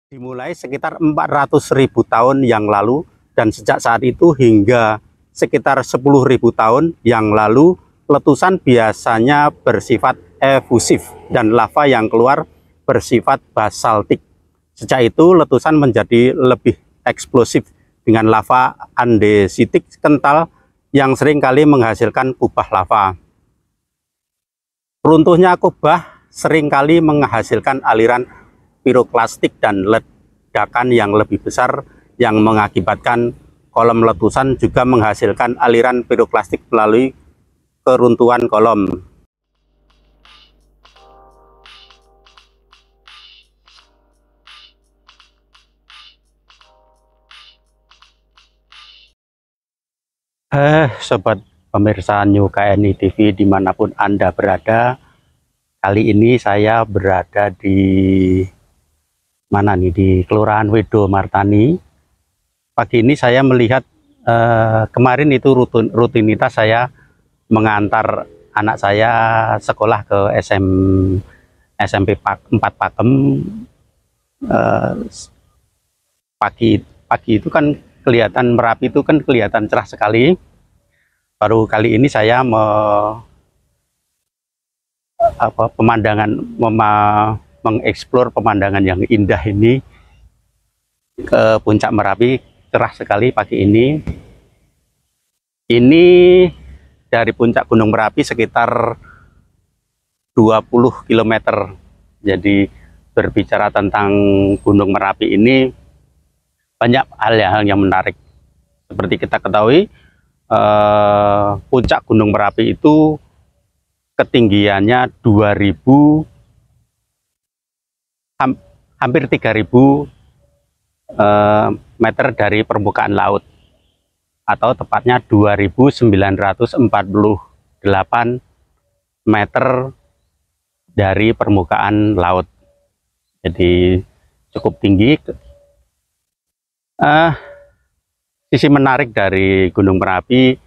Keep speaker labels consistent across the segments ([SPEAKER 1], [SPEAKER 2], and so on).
[SPEAKER 1] Dimulai sekitar 400.000 tahun yang lalu, dan sejak saat itu hingga sekitar 10.000 tahun yang lalu, letusan biasanya bersifat efusif dan lava yang keluar bersifat basaltik. Sejak itu letusan menjadi lebih eksplosif dengan lava andesitik kental yang seringkali menghasilkan kubah lava. Runtuhnya kubah seringkali menghasilkan aliran piroklastik dan ledakan yang lebih besar yang mengakibatkan kolom letusan juga menghasilkan aliran piroklastik melalui keruntuhan kolom. Sobat pemirsa New KNI TV dimanapun Anda berada, kali ini saya berada di mana nih, di Kelurahan Wedo Martani. Pagi ini saya melihat kemarin itu rutinitas saya mengantar anak saya sekolah ke SMP 4 Pakem. Pagi itu kan kelihatan Merapi itu kan kelihatan cerah sekali. Baru kali ini saya mengeksplor pemandangan yang indah ini ke puncak Merapi. Cerah sekali pagi ini. Ini dari puncak Gunung Merapi sekitar 20 km. Jadi berbicara tentang Gunung Merapi ini banyak hal yang menarik. Seperti kita ketahui, puncak Gunung Merapi itu ketinggiannya 2000, hampir 3000 meter dari permukaan laut, atau tepatnya 2948 meter dari permukaan laut. Jadi cukup tinggi. Sisi menarik dari Gunung Merapi,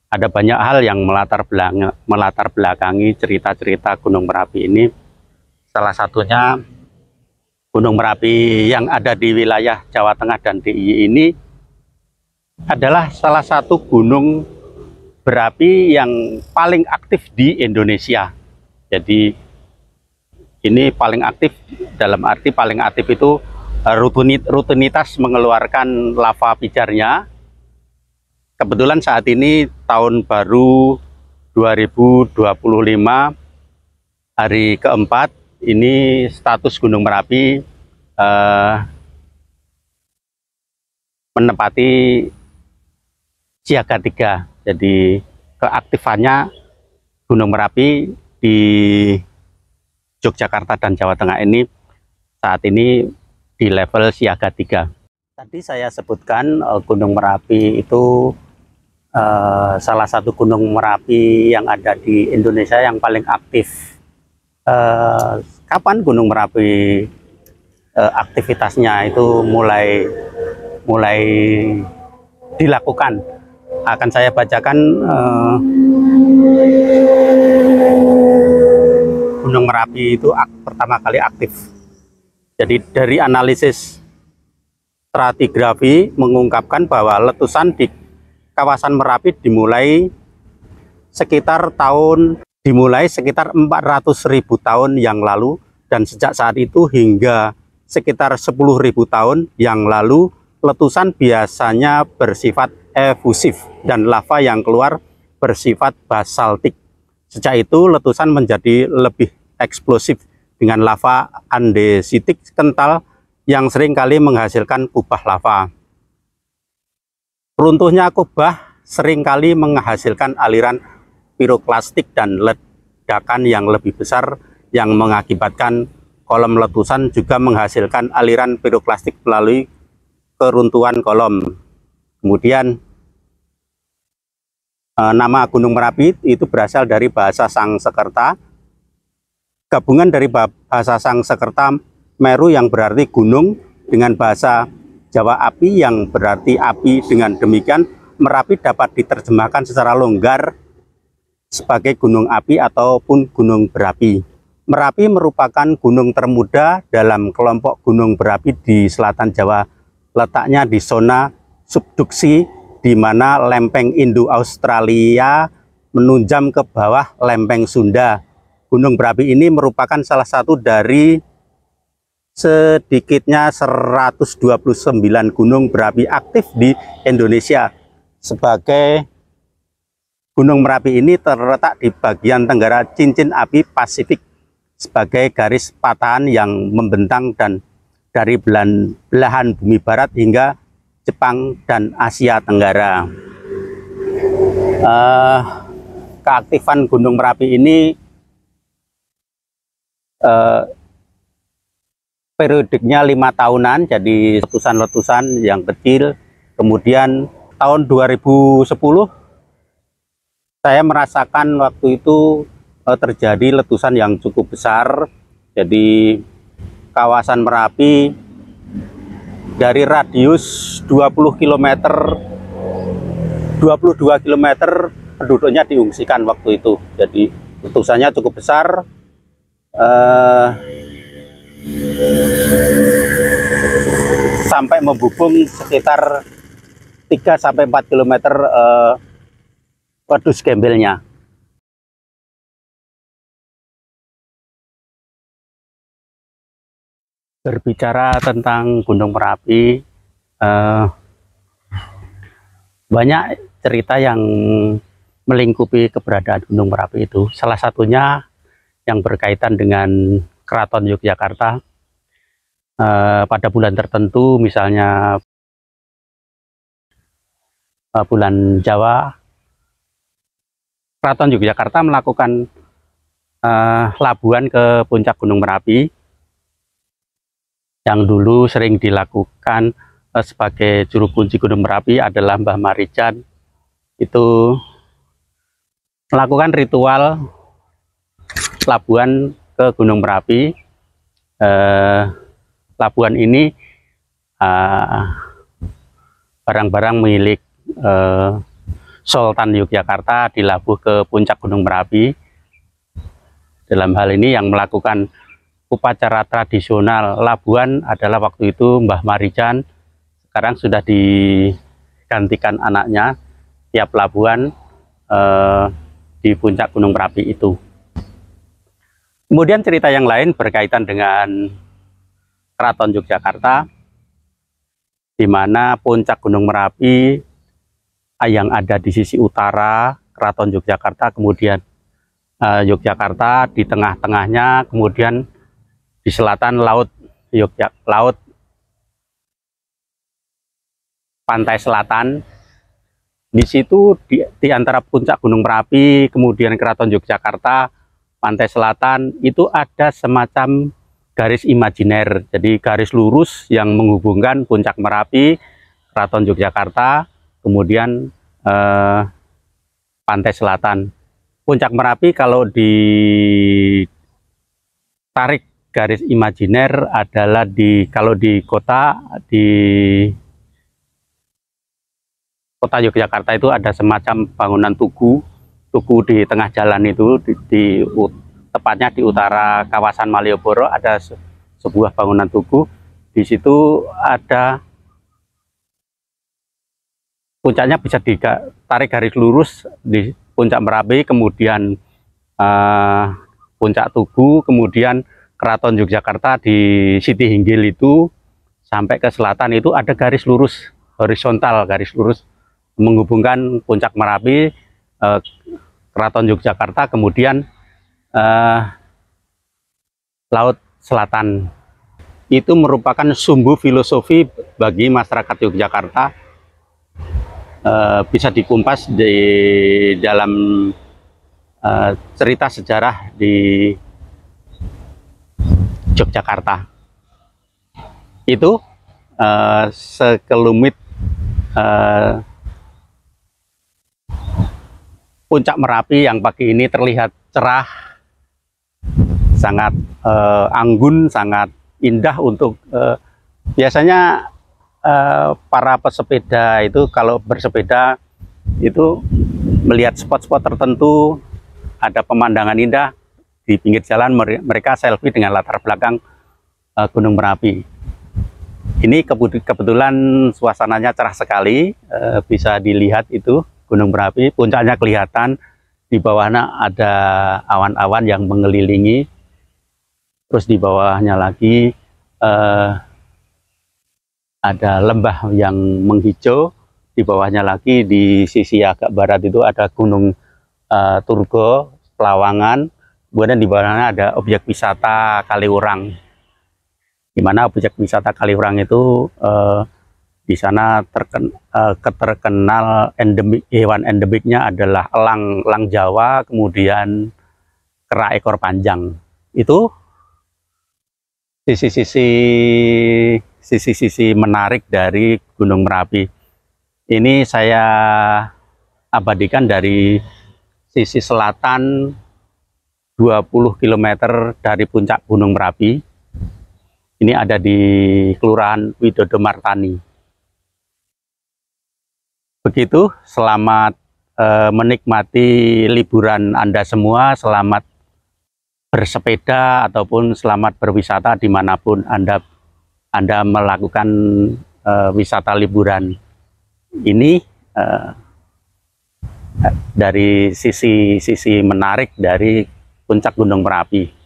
[SPEAKER 1] ada banyak hal yang melatar belakangi cerita-cerita Gunung Merapi ini. Salah satunya Gunung Merapi yang ada di wilayah Jawa Tengah dan DIY ini adalah salah satu gunung berapi yang paling aktif di Indonesia. Jadi ini paling aktif, dalam arti paling aktif itu rutinitas mengeluarkan lava pijarnya. Kebetulan saat ini tahun baru 2025, hari keempat, ini status Gunung Merapi menempati siaga 3. Jadi keaktifannya Gunung Merapi di Yogyakarta dan Jawa Tengah ini saat ini di level siaga 3. Tadi saya sebutkan Gunung Merapi itu salah satu gunung Merapi yang ada di Indonesia yang paling aktif. Kapan Gunung Merapi aktivitasnya itu mulai dilakukan? Akan saya bacakan Gunung Merapi itu pertama kali aktif. Jadi dari analisis stratigrafi mengungkapkan bahwa letusan di kawasan Merapi dimulai sekitar 400.000 tahun yang lalu, dan sejak saat itu hingga sekitar 10.000 tahun yang lalu, letusan biasanya bersifat efusif dan lava yang keluar bersifat basaltik. Sejak itu letusan menjadi lebih eksplosif dengan lava andesitik kental yang seringkali menghasilkan kubah lava. Runtuhnya kubah seringkali menghasilkan aliran piroklastik dan ledakan yang lebih besar yang mengakibatkan kolom letusan juga menghasilkan aliran piroklastik melalui keruntuhan kolom. Kemudian nama Gunung Merapi itu berasal dari bahasa Sangsekerta, gabungan dari bahasa Sangsekerta Meru yang berarti gunung dengan bahasa Jawa api yang berarti api. Dengan demikian Merapi dapat diterjemahkan secara longgar sebagai gunung api ataupun gunung berapi. Merapi merupakan gunung termuda dalam kelompok gunung berapi di selatan Jawa. Letaknya di zona subduksi, di mana lempeng Indo-Australia menunjam ke bawah lempeng Sunda. Gunung berapi ini merupakan salah satu dari sedikitnya 129 gunung berapi aktif di Indonesia. Sebagai Gunung Merapi ini terletak di bagian tenggara cincin api Pasifik sebagai garis patahan yang membentang dan dari belahan bumi barat hingga Jepang dan Asia Tenggara. Keaktifan Gunung Merapi ini periodiknya 5 tahunan, jadi letusan-letusan yang kecil. Kemudian tahun 2010 saya merasakan waktu itu terjadi letusan yang cukup besar. Jadi kawasan Merapi dari radius 20 km 22 km penduduknya diungsikan waktu itu. Jadi letusannya cukup besar, sampai membubung sekitar 3-4 km wadus gembelnya. Berbicara tentang Gunung Merapi, banyak cerita yang melingkupi keberadaan Gunung Merapi itu. Salah satunya yang berkaitan dengan Keraton Yogyakarta. Pada bulan tertentu, misalnya bulan Jawa, Keraton Yogyakarta melakukan labuhan ke puncak Gunung Merapi, yang dulu sering dilakukan sebagai juru kunci Gunung Merapi adalah Mbah Marijan. Itu melakukan ritual labuhan ke Gunung Merapi. Labuhan ini barang-barang milik Sultan Yogyakarta dilabuh ke puncak Gunung Merapi. Dalam hal ini yang melakukan upacara tradisional labuhan adalah waktu itu Mbah Marijan. Sekarang sudah digantikan anaknya tiap labuhan di puncak Gunung Merapi itu. Kemudian cerita yang lain berkaitan dengan Keraton Yogyakarta, di mana puncak Gunung Merapi yang ada di sisi utara Keraton Yogyakarta, kemudian Yogyakarta di tengah-tengahnya, kemudian di selatan laut pantai selatan. Di situ di antara puncak Gunung Merapi kemudian Keraton Yogyakarta pantai selatan itu ada semacam garis imajiner, jadi garis lurus yang menghubungkan puncak Merapi, Keraton Yogyakarta, kemudian pantai selatan. Puncak Merapi kalau ditarik garis imajiner adalah kalau di kota Yogyakarta itu ada semacam bangunan tugu di tengah jalan itu, tepatnya di utara kawasan Malioboro ada sebuah bangunan tugu. Di situ ada puncaknya bisa ditarik garis lurus di puncak Merapi, kemudian puncak Tugu, kemudian Keraton Yogyakarta di Siti Hinggil itu sampai ke selatan itu ada garis lurus horizontal, garis lurus menghubungkan puncak Merapi, Keraton Yogyakarta, kemudian Laut Selatan. Itu merupakan sumbu filosofi bagi masyarakat Yogyakarta. Bisa dikumpas di dalam cerita sejarah di Yogyakarta. Itu sekelumit puncak Merapi yang pagi ini terlihat cerah, sangat anggun, sangat indah untuk biasanya para pesepeda itu kalau bersepeda itu melihat spot-spot tertentu, ada pemandangan indah di pinggir jalan mereka selfie dengan latar belakang Gunung Merapi. Ini kebetulan suasananya cerah sekali, bisa dilihat itu Gunung Merapi, puncaknya kelihatan, di bawahnya ada awan-awan yang mengelilingi, terus di bawahnya lagi ada lembah yang menghijau, di bawahnya lagi di sisi agak barat itu ada Gunung Turgo, Pelawangan, kemudian di bawahnya ada objek wisata Kaliurang, di mana objek wisata Kaliurang itu di sana terkenal hewan endemiknya adalah elang Jawa, kemudian kera ekor panjang. Itu sisi-sisi menarik dari Gunung Merapi. Ini saya abadikan dari sisi selatan 20 km dari puncak Gunung Merapi. Ini ada di Kelurahan Widodo Martani. Begitu, selamat menikmati liburan Anda semua, selamat bersepeda ataupun selamat berwisata dimanapun Anda melakukan wisata liburan ini, dari sisi menarik dari puncak Gunung Merapi.